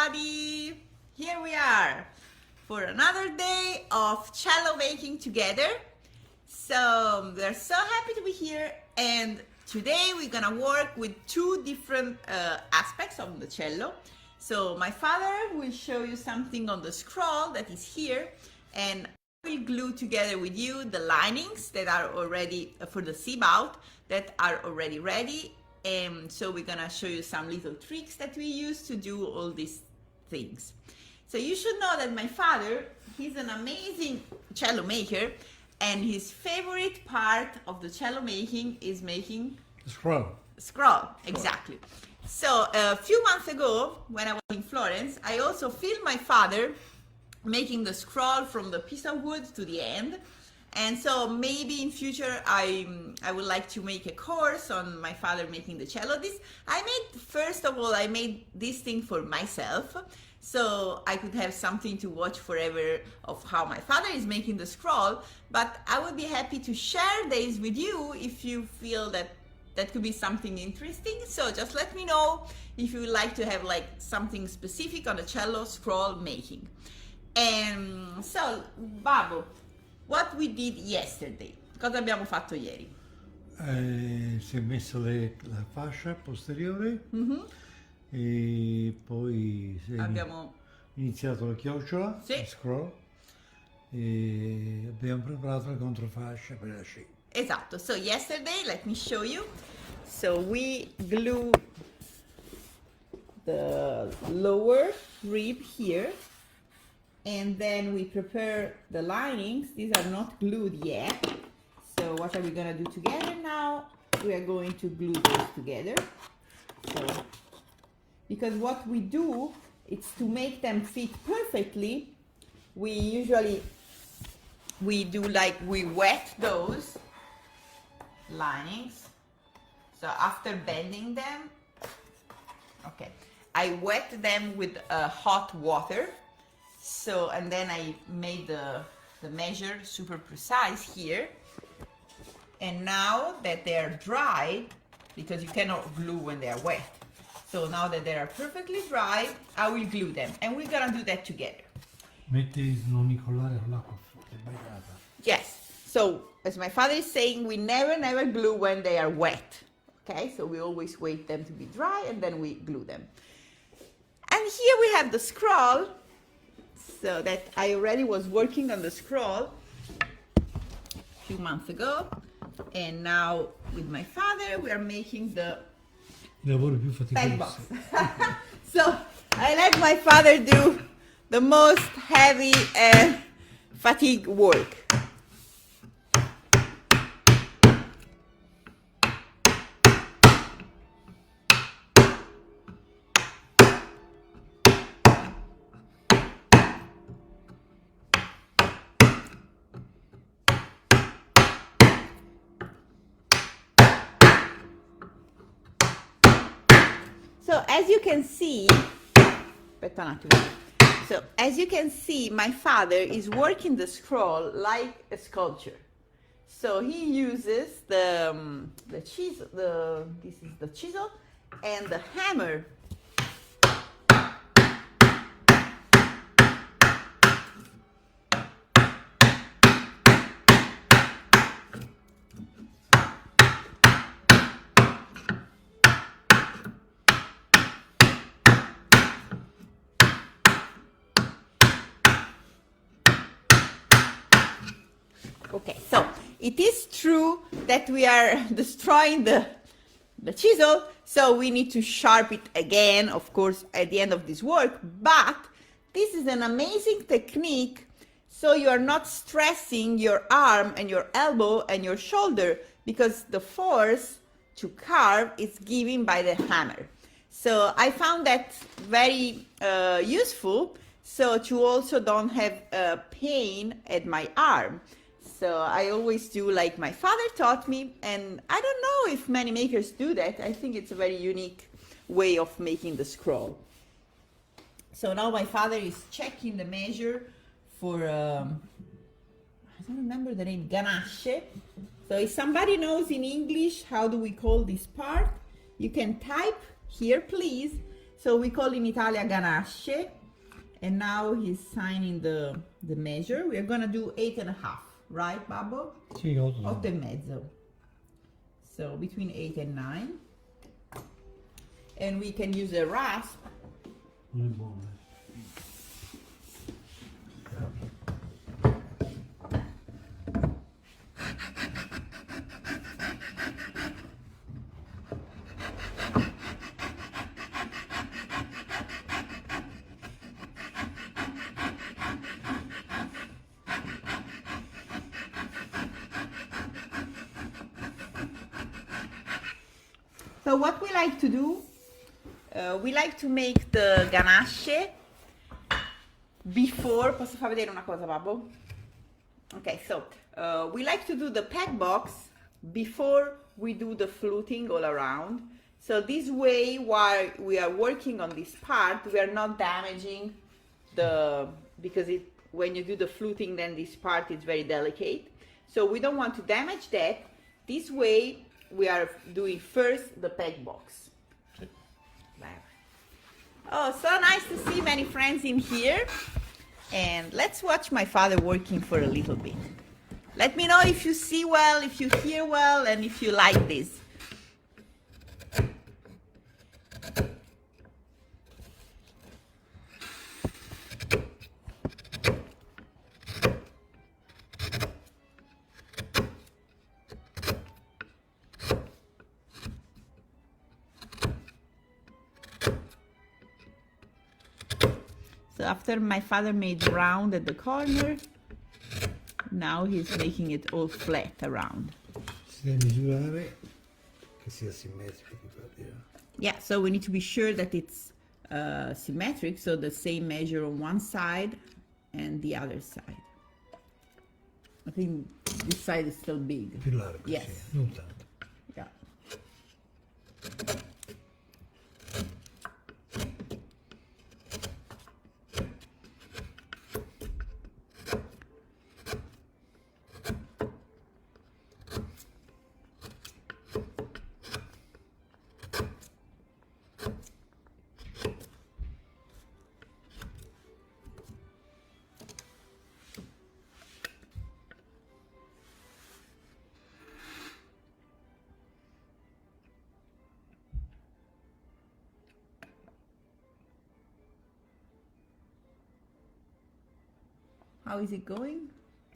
everybody! Here we are for another day of cello making together. So we're so happy to be here, and today we're gonna work with two different aspects of the cello. So my father will show you something on the scroll that is here, and I will glue together with you the linings that are already for the seam out that are already ready. And so we're gonna show you some little tricks that we use to do all these things. So you should know that my father, he's an amazing cello maker, and his favorite part of the cello making is making the scroll. Scroll, exactly. So a few months ago, when I was in Florence, I also filmed my father making the scroll from the piece of wood to the end. And so maybe in future I would like to make a course on my father making the cello. First of all, I made this thing for myself, so I could have something to watch forever of how my father is making the scroll. But I would be happy to share this with you if you feel that that could be something interesting. So just let me know if you would like to have like something specific on the cello scroll making. And so, Babbo, what we did yesterday. Cosa abbiamo fatto ieri? Si è messa la fascia posteriore e poi abbiamo iniziato la chiocciola, sì, il scroll, e abbiamo preparato la controfascia per la scia. Esatto. So yesterday, let me show you. So we glue the lower rib here, and then we prepare the linings. These are not glued yet. So what are we gonna do together now? We are going to glue those together. So, because what we do, it's to make them fit perfectly. We wet those linings. So after bending them, okay, I wet them with hot water. So, and then I made the measure super precise here. And now that they are dry, because you cannot glue when they are wet. So now that they are perfectly dry, I will glue them. And we're gonna do that together. Metti non incollare con l'acqua bagata. Yes. So, as my father is saying, we never glue when they are wet. Okay, so we always wait them to be dry and then we glue them. And here we have the scroll. So that I already was working on the scroll a few months ago, and now with my father we are making the back box. So I let my father do the most heavy and fatigue work. So as you can see, my father is working the scroll like a sculptor. So he uses the chisel, this is the chisel, and the hammer. Okay, so it is true that we are destroying the chisel, so we need to sharpen it again, of course, at the end of this work, but this is an amazing technique, so you are not stressing your arm and your elbow and your shoulder, because the force to carve is given by the hammer. So I found that very useful, so to also don't have pain at my arm. So I always do like my father taught me, and I don't know if many makers do that. I think it's a very unique way of making the scroll. So now my father is checking the measure for, I don't remember the name, ganache. So if somebody knows in English how do we call this part, you can type here please, So we call in Italia ganasce, and now he's signing the measure. We are gonna do 8.5, right, Babbo? Sì, 8. 8.5. So between 8 and 9. And we can use a rasp. Non è buono. So what we like to do, we like to make the ganasce before. Posso far vedere una cosa, Babbo? Okay, so we like to do the peg box before we do the fluting all around. So this way, while we are working on this part, we are not damaging because when you do the fluting, then this part is very delicate. So we don't want to damage that. This way, we are doing first the peg box. Oh, so nice to see many friends in here. And let's watch my father working for a little bit. Let me know if you see well, if you hear well, and if you like this. So after my father made round at the corner, now he's making it all flat around. Si deve misurare che sia simmetrico di qua. Yeah, so we need to be sure that it's symmetric, so the same measure on one side and the other side. I think this side is still big. Più largo, Yes. sì, non tanto. Yeah. How is it going?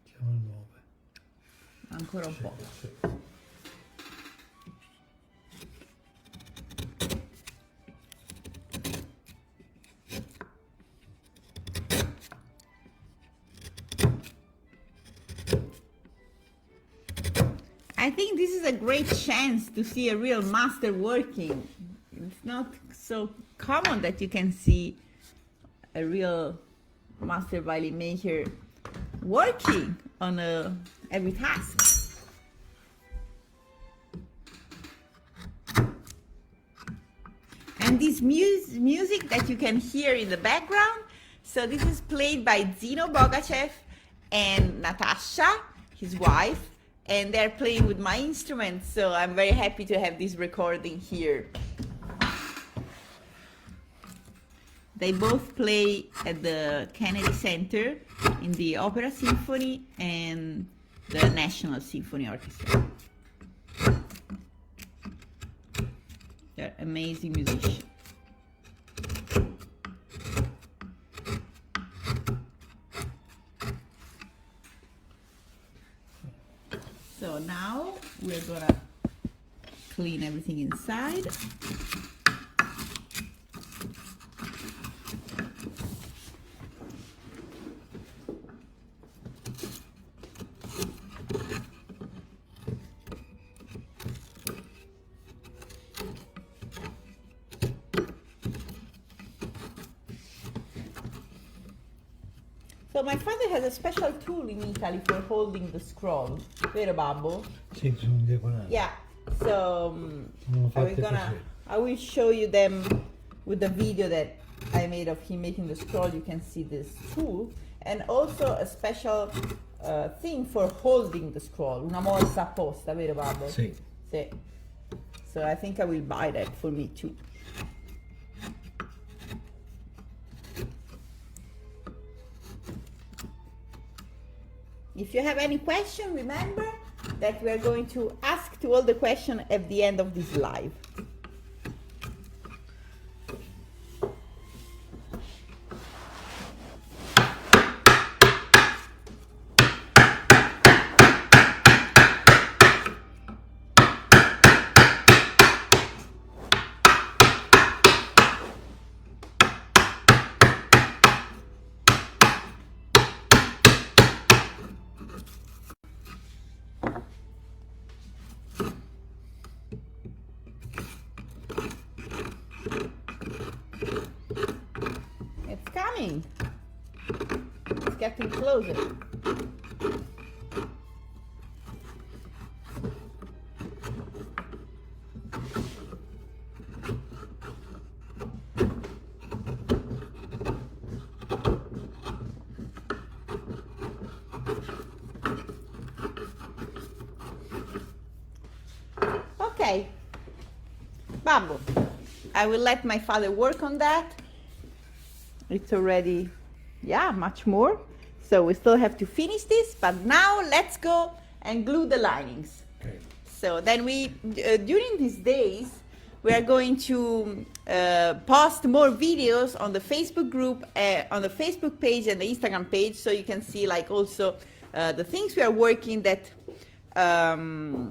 Siamo al 9. Ancora un po'. Sì. I think this is a great chance to see a real master working. It's not so common that you can see a real master violin maker working on every task. And this music that you can hear in the background, so this is played by Zino Bogachev and Natasha, his wife, and they're playing with my instruments, so I'm very happy to have this recording here. They both play at the Kennedy Center in the Opera Symphony and the National Symphony Orchestra. They're amazing musicians. So now we're gonna clean everything inside. So my father has a special tool in Italy for holding the scroll, vero Babbo? Sì, sono diagonali. Yeah. So Sono fatte così. I will show you them with the video that I made of him making the scroll. You can see this tool, and also a special thing for holding the scroll, una morsa apposta, vero Babbo? Sì. Sì. So I think I will buy that for me too. if you have any question, remember that we are going to ask to all the questions at the end of this live. It's coming. It's getting closer. Okay, Babbo, I will let my father work on that. It's already, yeah, much more. So we still have to finish this, but now let's go and glue the linings. Okay. So then we, during these days, we are going to post more videos on the Facebook group, on the Facebook page and the Instagram page, so you can see like also the things we are working that, yeah,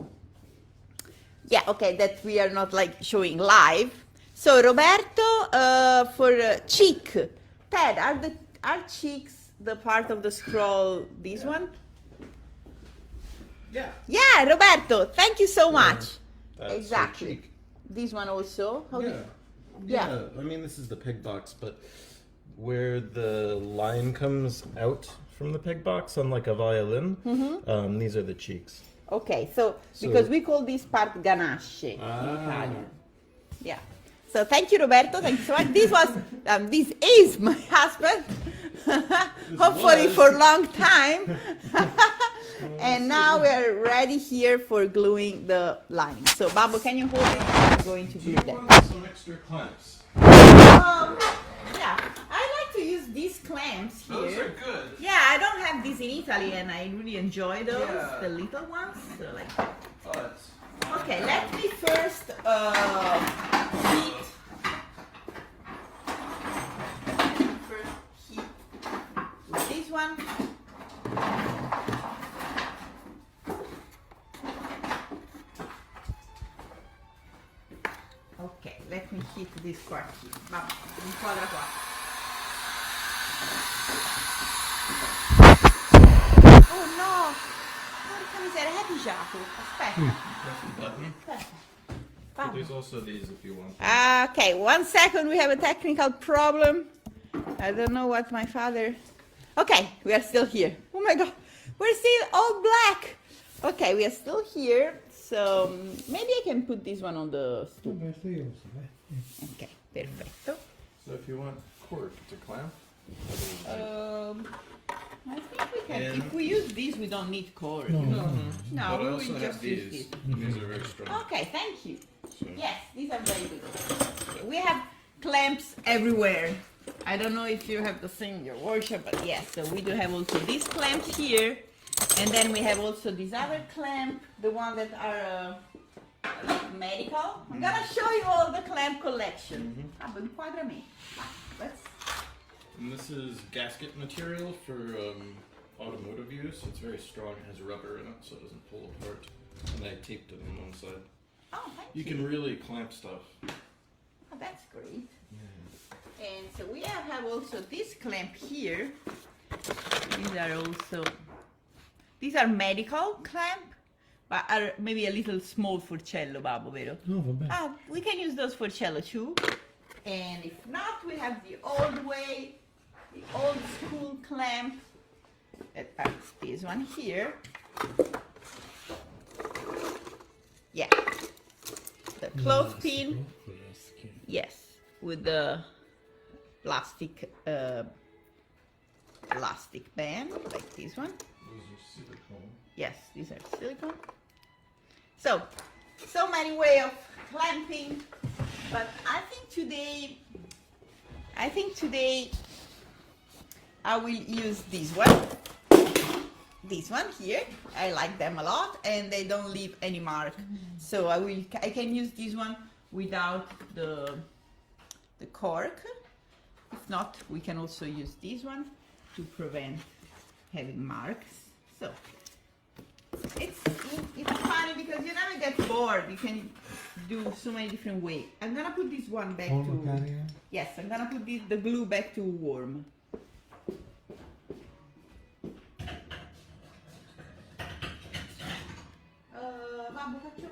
okay, that we are not like showing live. So Roberto, for cheek, Ted, are cheeks the part of the scroll, this one? Yeah. Yeah, Roberto, thank you so much. That's Exactly. your cheek. This one also? How do Yeah. you- Yeah. I mean, this is the peg box, but where the line comes out from the peg box, unlike a violin, these are the cheeks. Okay, so So- because we call this part ganache in Ah. Italian. Yeah. So thank you, Roberto. Thank you so much. This was, this is my husband. Hopefully was. for a long time. And now we're ready here for gluing the lining. So, Babbo, can you hold it? I'm going to glue that. some extra clamps? Yeah, I like to use these clamps here. Those are good. Yeah, I don't have these in Italy, and I really enjoy those, Yeah. the little ones. So like, But okay, let me first heat. First heat this one. Ok, let me heat this part here. Vabbè, inquadra qua. Oh no! Porca miseria, è pigiato. Aspetta. press the button. Aspetta. But Vabbè. there's also these if you want. Okay, 1 second, we have a technical problem. I don't know what my father... Okay, we are still here. Oh my god, we're still all black. Okay, we are still here, so maybe I can put this one on the stool. Questo io uso, eh. Okay, perfetto. So if you want cord to clamp, I think we can. And- If we use this, we don't need cord. No. No, but I we also will have just use these. this. These are very strong. Okay, thank you. So Yes, these are very good. Okay, we have clamps everywhere. I don't know if you have the same in your workshop, but yes, so we do have also this clamp here, and then we have also this other clamp, the one that are like medical. I'm gonna show you all the clamp collection. Ah, but inquadrami. Let's. And this is gasket material for automotive use. It's very strong. It has rubber in it, so it doesn't pull apart. And I taped it on one side. Oh, thank You can really clamp stuff. Oh, that's great. And so we have also this clamp here. These are medical clamp, but are maybe a little small for cello, Babbo, vero? No, va bene. Ah, we can use those for cello too. And if not, we have the old way, the old school clamp. That's this one here. Yeah. The clothespin. Yes, with the plastic band like this one. Those are silicone. Yes, these are silicone. So many way of clamping, but I think today I will use this one. this one here. I like them a lot, and they don't leave any mark. So I can use this one without the cork. If not, we can also use this one to prevent having marks. So it's funny because you never get bored. You can do so many different ways. I'm gonna put this one back to. Yes, I'm gonna put the glue back to warm.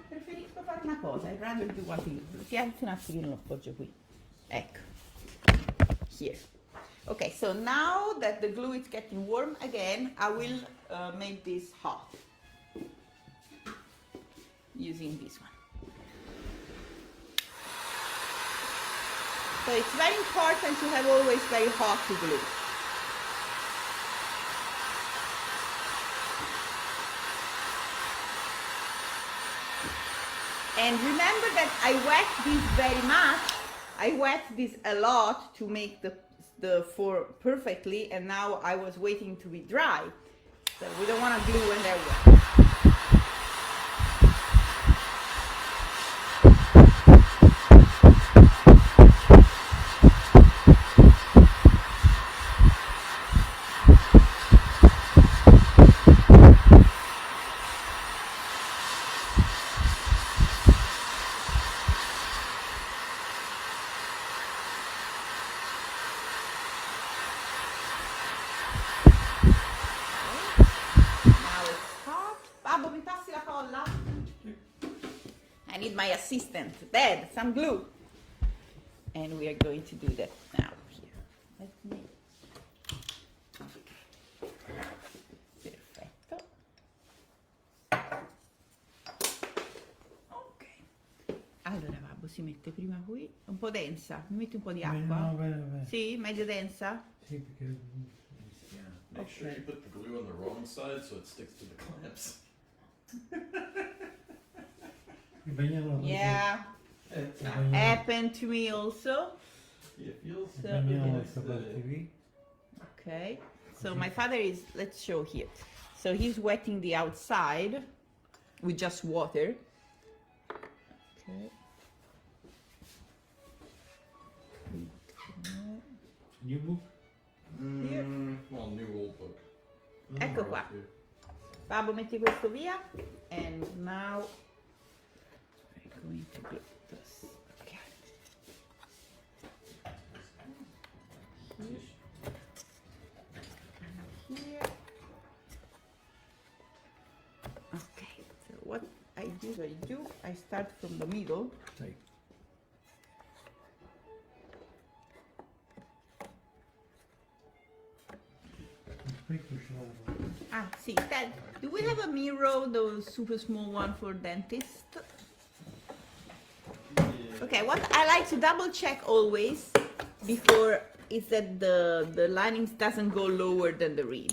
Preferisco fare una cosa. I'd rather do one thing. Si alzi un attimino, lo appoggio qui. Ecco. Here. Okay, so now that the glue is getting warm again, I will make this hot using this one. So it's very important to have always very hot glue. And remember that I wet this very much. I wet this a lot to make the four perfectly, and now I was waiting to be dry. So we don't want to glue when they're wet. I need my assistant, Dad, some glue. And we are going to do that now here. Let me. Perfetto. Ok. Allora, Babbo, si mette prima qui, un po' densa. Mi metti un po' di acqua? No, bene. Sì, meglio densa? Sì, perché... Make sure you put the glue on the wrong side so it sticks to the clamps. Yeah, happened to me also. It feels Okay, so my father is, let's show here. So he's wetting the outside with just water. Okay. New book? Here. Well, new old book. Ecco qua. Babbo, metti questo via. And now we're going to glue this. Okay. Here. Here. Okay, so what I usually do, I start from the middle. Sì. Ah, see, Dad, do we have a mirror, the super small one for dentist? Okay, what I like to double check always before is that the linings doesn't go lower than the rib.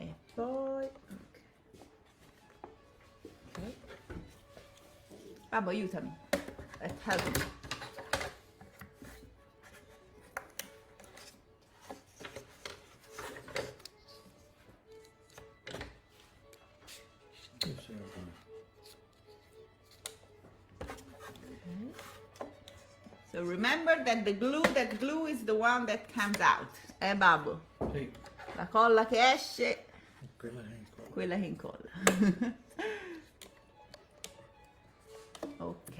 E poi, okay. Babbo, aiutami. Help me. So remember that the glue is the one that comes out. Babbo? Sì. La colla che esce, Quella che incolla. quella che incolla. Ok.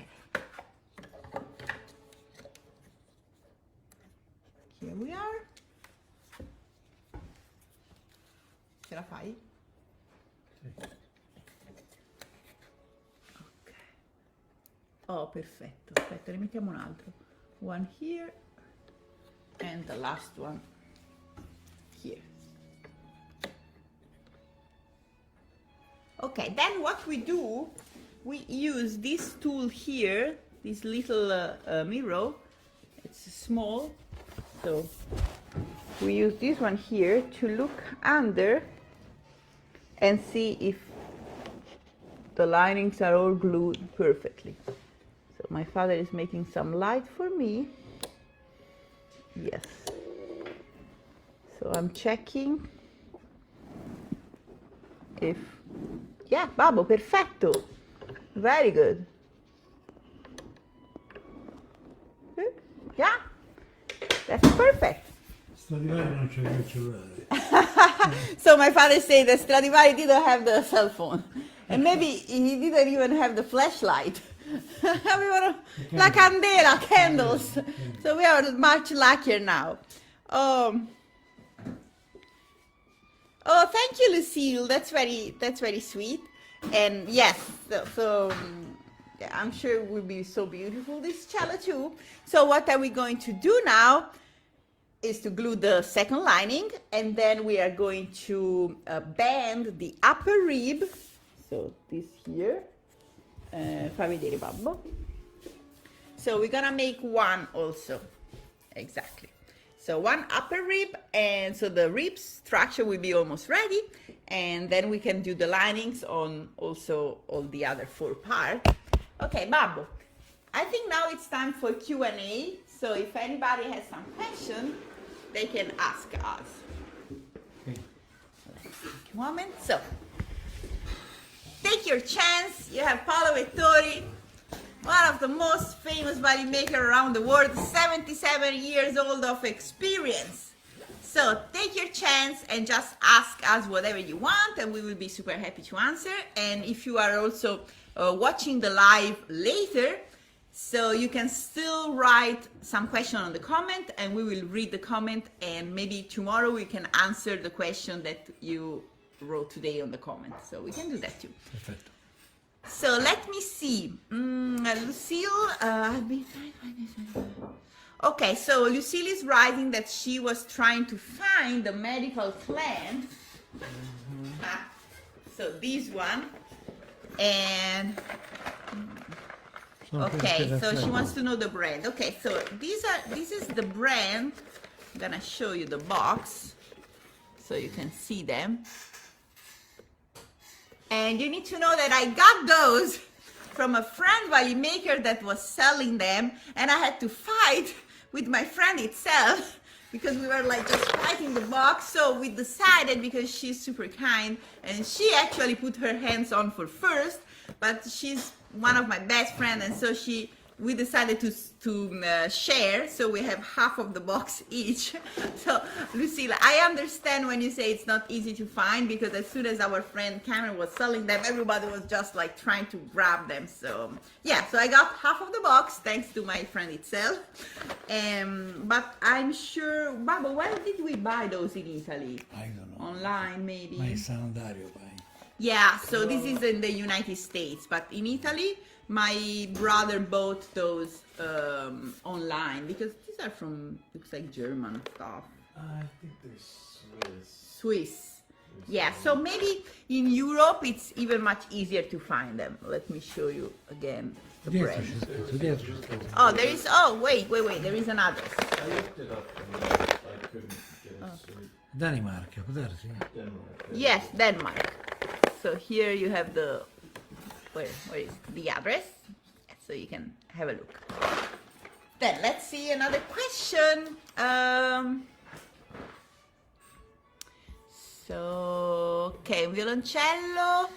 Here we are. Ce la fai? Sì. Ok. Oh, perfetto. Aspetta, ne mettiamo un altro. One here and the last one here. Okay, then what we do, we use this tool here, this little mirror. It's small, so we use this one here to look under and see if the linings are all glued perfectly. So my father is making some light for me. Yes. So I'm checking if, yeah, Babbo, perfetto. Very good. Yeah, that's perfect. Stradivari non c'aveva il cellulare. So my father said that Stradivari didn't have the cell phone, and maybe he didn't even have the flashlight. La candela, candles. So we are much luckier now. Oh, thank you, Lucille. That's very sweet. And yes, yeah, I'm sure it will be so beautiful, this cello too. So what are we going to do now is to glue the second lining, and then we are going to bend the upper rib. So this here, fa vedere Babbo. So we're gonna make one also, exactly. So one upper rib, and so the rib structure will be almost ready, and then we can do the linings on also all the other 4 parts. Okay, Babbo, I think now it's time for Q&A. So if anybody has some questions, they can ask us. Okay. Let's take a moment. So take your chance. You have Paolo Vettori, one of the most famous violin makers around the world, 77 years old of experience. So take your chance and just ask us whatever you want, and we will be super happy to answer. And if you are also watching the live later, so you can still write some question on the comment, and we will read the comment, and maybe tomorrow we can answer the question that you wrote today on the comment. So we can do that too. Perfetto. So let me see. Lucille, okay, so Lucille is writing that she was trying to find the medical plant. So this one. And okay, so she wants to know the brand. Okay, so this is the brand. I'm gonna show you the box so you can see them. And you need to know that I got those from a friend violin maker that was selling them, and I had to fight with my friend itself because we were like just fighting the box. So we decided, because she's super kind and she actually put her hands on for first, but she's one of my best friends, and so we decided to share, so we have half of the box each. So Lucille, I understand when you say it's not easy to find, because as soon as our friend Cameron was selling them, everybody was just like trying to grab them. So yeah, so I got half of the box thanks to my friend itself. But I'm sure, Babbo, where did we buy those in Italy? I don't know. Online maybe? Ma è sanitario, poi. Yeah, so this is in the United States, but in Italy, my brother bought those online, because these are from, looks like German stuff. I think they're Swiss. Yeah, so maybe in Europe it's even much easier to find them. Let me show you again the Dietro brand. c'è scritto, dietro c'è scritto. Oh, there is, oh, wait, there is another. I looked it up and I couldn't get it. So Danimarca, può darsi? Denmark. Yes, Denmark. So here you have the, where is the address? So you can have a look. Then let's see another question. So, okay, violoncello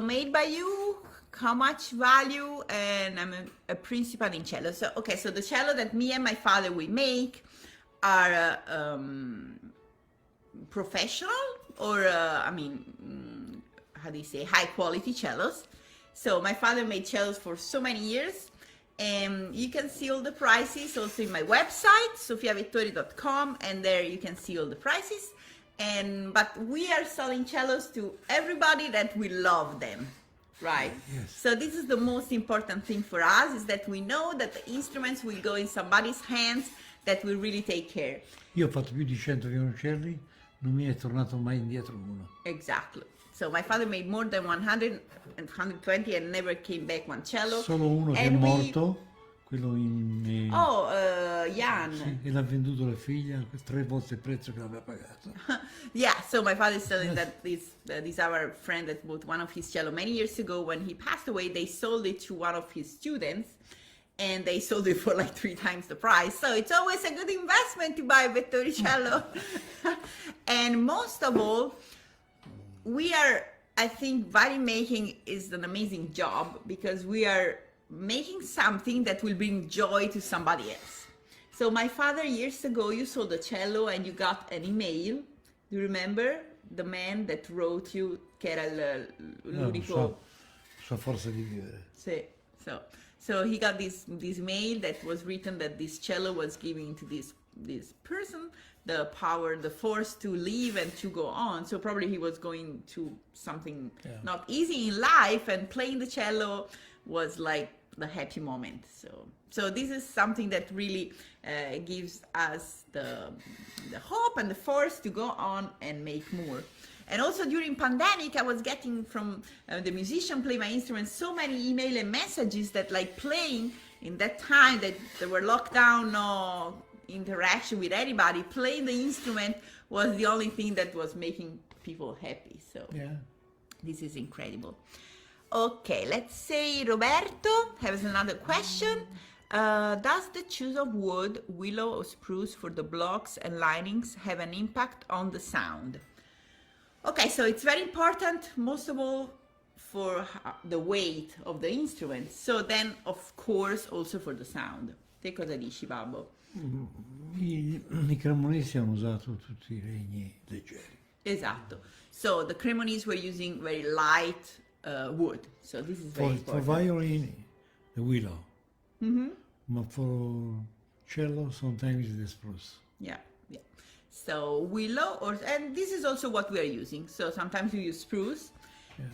made by you. How much value? And I'm a principal in cello. So, okay, so the cello that me and my father we make are professional, or how do you say, high quality cellos. So my father made cellos for so many years, and you can see all the prices also in my website, sofiavettori.com, and there you can see all the prices. But we are selling cellos to everybody that we love them, right? Yes. So this is the most important thing for us, is that we know that the instruments will go in somebody's hands that will really take care. Io ho fatto più di 100 violoncelli, non mi è tornato mai indietro uno. Exactly. So my father made more than 100 and 120 and never came back one cello. Solo uno che è morto, quello in... Jan. Sì, e l'ha venduto la figlia, 3 volte il prezzo che aveva pagato. Yeah, so my father is telling that this our friend that bought one of his cello many years ago. When he passed away, they sold it to one of his students, and they sold it for like 3 times the price. So it's always a good investment to buy a Vettori cello. And most of all, we are I think violin making is an amazing job because we are making something that will bring joy to somebody else. So my father, years ago, you saw the cello and you got an email. Do you remember the man that wrote you, che era l'unico... So forza di vivere. So he got this mail that was written that this cello was giving to this person the power, the force to live and to go on. So probably he was going to something not easy in life, and playing the cello was like the happy moment. So this is something that really gives us the hope and the force to go on and make more. And also during pandemic, I was getting from the musician play my instrument so many email and messages that like playing in that time that there were lockdown, no interaction with anybody, playing the instrument was the only thing that was making people happy. So this is incredible. Okay, let's say Roberto has another question. Does the choice of wood, willow or spruce for the blocks and linings have an impact on the sound? Okay, so it's very important, most of all, for the weight of the instrument. So then, of course, also for the sound. Te cosa dici, Babbo? I cremonesi hanno usato tutti i legni leggeri. Esatto. So the Cremonese were using very light wood. So this is very important. For violin, the willow. But for cello, sometimes the spruce. Yeah. So willow, and this is also what we are using. So sometimes we use spruce,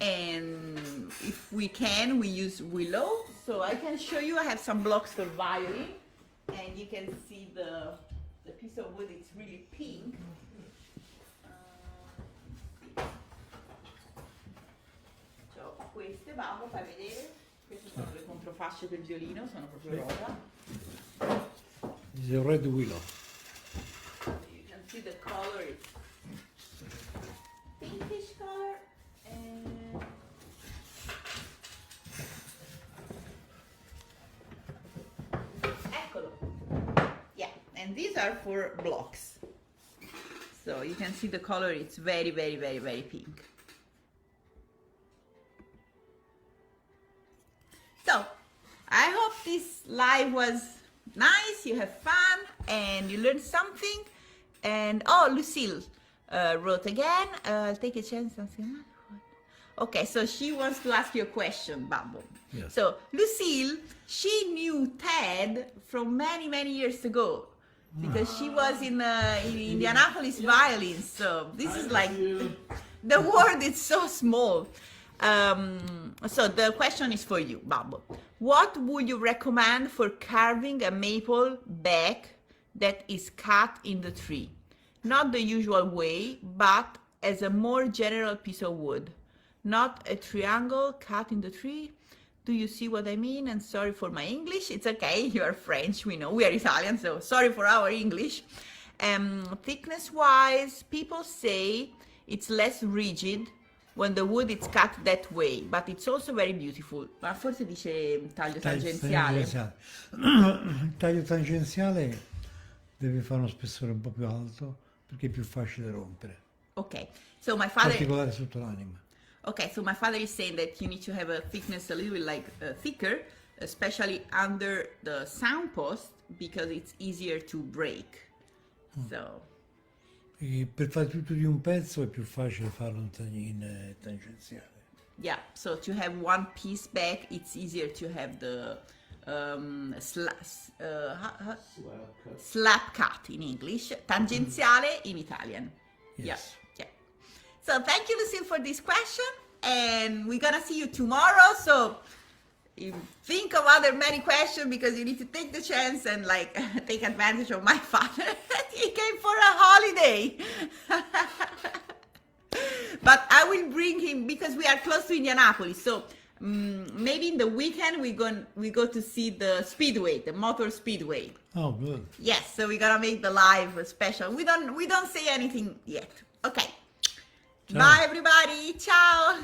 and if we can, we use willow. So I can show you, I have some blocks for violin, and you can see the piece of wood, it's really pink. Queste, Babbo, fai vedere. Queste sono le controfasce del violino, sono proprio rosa. This is a red willow. See the color, it's pinkish color, and eccolo. Yeah, and these are for blocks. So you can see the color, it's very, very, very, very pink. So I hope this live was nice, you have fun, and you learned something. And Lucille wrote again. Take a chance. Okay, so she wants to ask you a question, Babbo. Yes. So Lucille, she knew Ted from many, many years ago because she was in Indianapolis Violin. So this is like the world is so small. So the question is for you, Babbo. What would you recommend for carving a maple back that is cut in the tree? Not the usual way, but as a more general piece of wood. Not a triangle cut in the tree. Do you see what I mean? And sorry for my English. It's okay, you are French, we know. We are Italian, so sorry for our English. Thickness-wise, people say it's less rigid when the wood is cut that way, but it's also very beautiful. Ma forse dice taglio tangenziale. Il taglio tangenziale deve fare uno spessore un po' più alto perché è più facile rompere. Okay, so my father... In particolare sotto l'anima. Okay, so my father is saying that you need to have a thickness a little bit like thicker, especially under the sound post, because it's easier to break. So... E per fare tutto di un pezzo è più facile farlo in tangenziale. Yeah, so to have one piece back, it's easier to have the slap cut in English, tangenziale in Italian. Yes. Yeah. So thank you, Lucille, for this question, and we're gonna see you tomorrow. So you think of other many questions because you need to take the chance and like take advantage of my father. He came for a holiday. But I will bring him because we are close to Indianapolis. So maybe in the weekend we go to see the speedway, the motor speedway. Oh, good. Yes, so we're gonna make the live special. We don't say anything yet. Okay. Ciao. Bye everybody. Ciao.